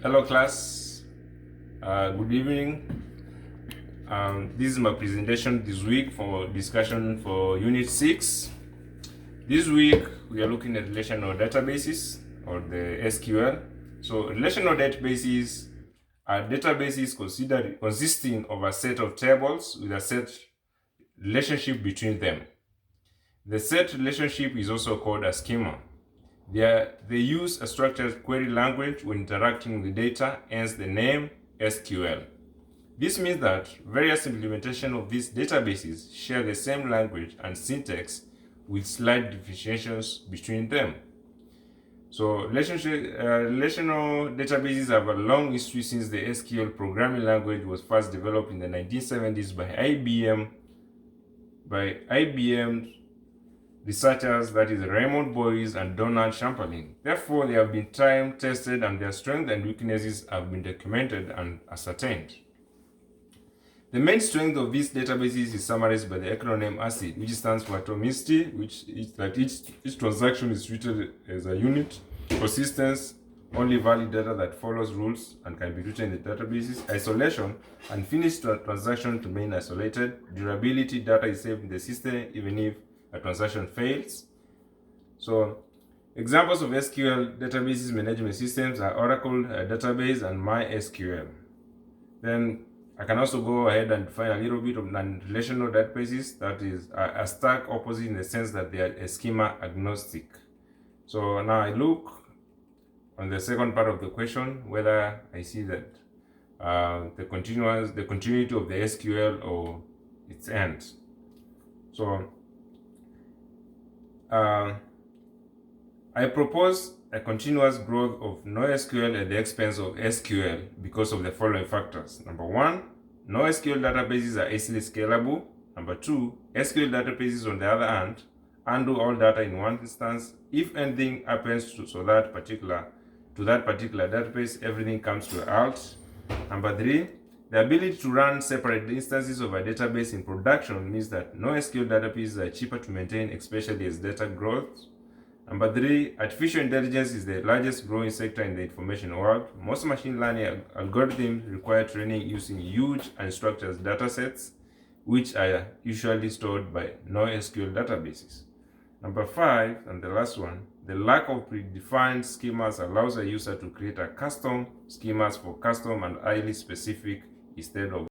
Hello class, good evening. This is my presentation this week for discussion for Unit 6. This week we are looking at relational databases or the SQL. So relational databases are databases consisting of a set of tables with a set relationship between them. The set relationship is also called a schema. They use a structured query language when interacting with data, hence the name SQL. This means that various implementations of these databases share the same language and syntax with slight differentiations between them. So relational databases have a long history since the SQL programming language was first developed in the 1970s by IBM researchers, that is Raymond Boyce and Donald Chamberlain. Therefore, they have been time tested and their strengths and weaknesses have been documented and ascertained. The main strength of these databases is summarized by the acronym ACID, which stands for atomicity, which is that each transaction is treated as a unit. Persistence, only valid data that follows rules and can be written in the databases. Isolation, unfinished transaction remain isolated. Durability, data is saved in the system even if a transaction fails. So examples of SQL databases management systems are Oracle database and MySQL. Then I can also go ahead and define a little bit of non-relational databases, that is a stark opposite in the sense that they are schema agnostic. So now I look on the second part of the question whether I see that the continuity of the SQL or its end. So I propose a continuous growth of NoSQL at the expense of SQL because of the following factors. Number one, NoSQL databases are easily scalable. Number two, SQL databases on the other hand undo all data in one instance. If anything happens to that particular database, everything comes to a halt. Number three, the ability to run separate instances of a database in production means that NoSQL databases are cheaper to maintain, especially as data grows. Number three, artificial intelligence is the largest growing sector in the information world. Most machine learning algorithms require training using huge unstructured datasets, which are usually stored by NoSQL databases. Number five, and the last one, the lack of predefined schemas allows a user to create a custom schemas for custom and highly specific instead of